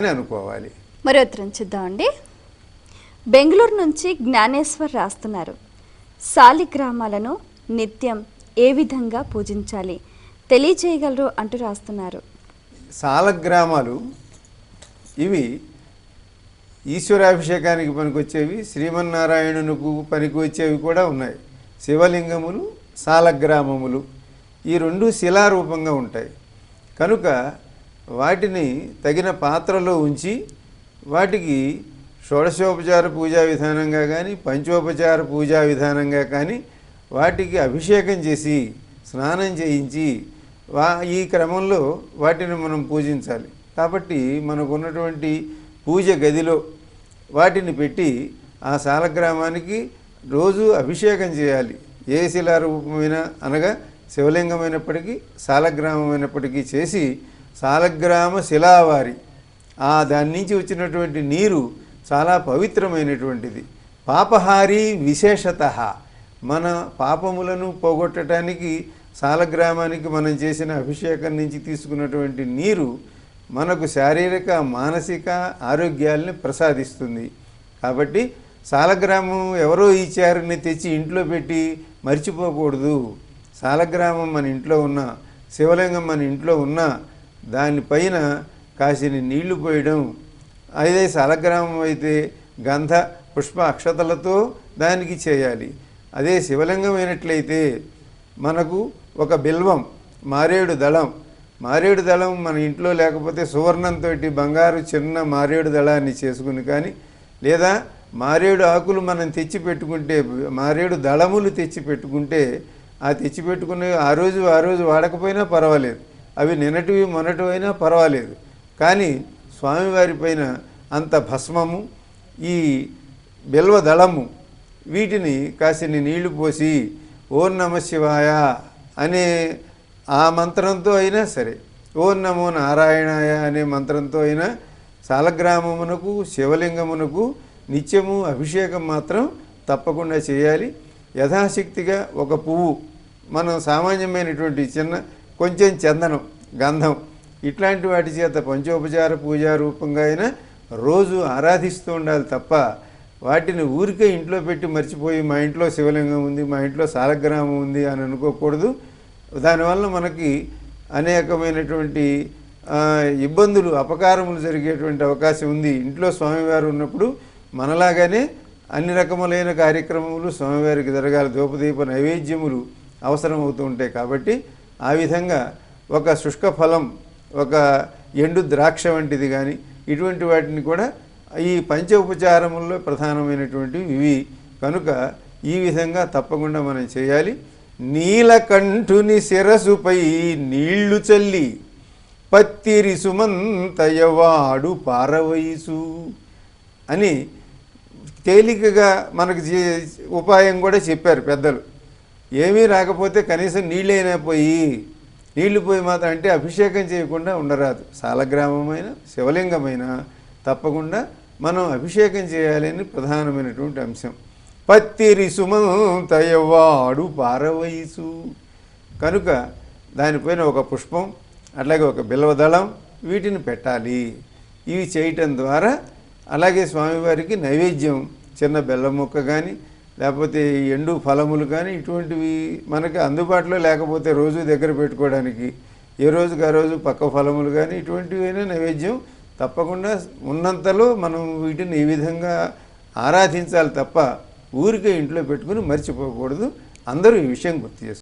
అని అనుకోవాలి. మరో ఉత్తరం చూద్దామండి. బెంగళూరు నుంచి జ్ఞానేశ్వర్ రాస్తున్నారు. శాలిగ్రామాలను నిత్యం ఏ విధంగా పూజించాలి తెలియచేయగలరు అంటూ రాస్తున్నారు. శాలగ్రామాలు ఇవి ఈశ్వరాభిషేకానికి పనికొచ్చేవి, శ్రీమన్నారాయణునికి పనికి వచ్చేవి కూడా ఉన్నాయి. శివలింగములు, శాలగ్రామములు ఈ రెండు శిలారూపంగా ఉంటాయి కనుక వాటిని తగిన పాత్రలో ఉంచి వాటికి షోడశోపచార పూజా విధానంగా కానీ పంచోపచార పూజా విధానంగా కానీ వాటికి అభిషేకం చేసి స్నానం చేయించి ఈ క్రమంలో వాటిని మనం పూజించాలి. కాబట్టి మనకున్నటువంటి పూజ గదిలో వాటిని పెట్టి ఆ శాలగ్రామానికి రోజు అభిషేకం చేయాలి. ఏ శిలారూపమైన అనగా శివలింగమైనప్పటికీ శాలగ్రామమైనప్పటికీ చేసి శాలగ్రామ శిలావారి దాని నుంచి వచ్చినటువంటి నీరు చాలా పవిత్రమైనటువంటిది. పాపహారి విశేషత మన పాపములను పోగొట్టడానికి శాలగ్రామానికి మనం చేసిన అభిషేకం నుంచి తీసుకున్నటువంటి నీరు మనకు శారీరక మానసిక ఆరోగ్యాలని ప్రసాదిస్తుంది. కాబట్టి శాలగ్రామం ఎవరో ఇచ్చారని తెచ్చి ఇంట్లో పెట్టి మర్చిపోకూడదు. శాలగ్రామం మన ఇంట్లో ఉన్న శివలింగం మన ఇంట్లో ఉన్న దానిపైన కాసిని నీళ్లు పోయడం, అదే శాలగ్రామం అయితే గంధ పుష్ప అక్షతలతో దానికి చేయాలి. అదే శివలింగం అయినట్లయితే మనకు ఒక బిల్వం, మారేడు దళం మన ఇంట్లో లేకపోతే సువర్ణంతో బంగారు చిన్న మారేడు దళాన్ని చేసుకుని కానీ లేదా మారేడు ఆకులు మనం తెచ్చి పెట్టుకుంటే మారేడు దళములు తెచ్చి పెట్టుకుంటే ఆ తెచ్చి పెట్టుకునే ఆ రోజు వాడకపోయినా పర్వాలేదు, అవి నిన్నటివి మొన్నటివైనా పర్వాలేదు. కానీ స్వామివారి పైన అంత భస్మము ఈ బిల్వ దళము వీటిని కాసిని నీళ్లు పోసి ఓం నమ శివాయ అనే ఆ మంత్రంతో అయినా సరే, ఓం నమో నారాయణాయ అనే మంత్రంతో అయినా శాలగ్రామమునకు శివలింగమునకు నిత్యము అభిషేకం మాత్రం తప్పకుండా చేయాలి. యథాశక్తిగా ఒక పువ్వు, మనం సామాన్యమైనటువంటి కొంచెం చందనం, గంధం ఇట్లాంటి వాటి చేత పంచోపచార పూజా రూపంగా అయినా రోజు ఆరాధిస్తూ ఉండాలి తప్ప వాటిని ఊరికే ఇంట్లో పెట్టి మర్చిపోయి మా ఇంట్లో శివలింగం ఉంది, మా ఇంట్లో శాలగ్రామం ఉంది అని అనుకోకూడదు. దానివల్ల మనకి అనేకమైనటువంటి ఇబ్బందులు అపకారములు జరిగేటువంటి అవకాశం ఉంది. ఇంట్లో స్వామివారు ఉన్నప్పుడు మనలాగానే అన్ని రకములైన కార్యక్రమములు స్వామివారికి జరగాలి. ధూపదీప నైవేద్యములు అవసరం అవుతూ ఉంటాయి. కాబట్టి ఆ విధంగా ఒక శుష్క ఫలం, ఒక ఎండు ద్రాక్ష వంటిది కానీ ఇటువంటి వాటిని కూడా ఈ పంచ ఉపచారముల్లో ప్రధానమైనటువంటివి ఇవి కనుక ఈ విధంగా తప్పకుండా మనం చేయాలి. నీలకంఠుని శిరసుపై నీళ్లు చల్లి పత్తిరి సుమంతయవాడు పారవయసు అని తేలికగా మనకు ఉపాయం కూడా చెప్పారు పెద్దలు. ఏమీ రాకపోతే కనీసం నీళ్ళైనా నీళ్లు పోయి మాత్రం అంటే అభిషేకం చేయకుండా ఉండరాదు. శాలగ్రామమైన శివలింగమైన తప్పకుండా మనం అభిషేకం చేయాలని ప్రధానమైనటువంటి అంశం. పత్తిరి సుమంతయవాడు పారవయసు కనుక దానిపైన ఒక పుష్పం అట్లాగే ఒక బిల్వదళం వీటిని పెట్టాలి. ఇవి చేయటం ద్వారా అలాగే స్వామివారికి నైవేద్యం చిన్న బెల్లం ముక్క కానీ లేకపోతే ఎండు ఫలములు కానీ ఇటువంటివి మనకి అందుబాటులో లేకపోతే రోజు దగ్గర పెట్టుకోవడానికి ఏ రోజుకి ఆ రోజు పక్క ఫలములు కానీ ఇటువంటివైనా నైవేద్యం తప్పకుండా ఉన్నంతలో మనం వీటిని ఈ విధంగా ఆరాధించాలి తప్ప ఊరికే ఇంట్లో పెట్టుకుని మర్చిపోకూడదు. అందరూ ఈ విషయం గుర్తు చేసుకోవాలి.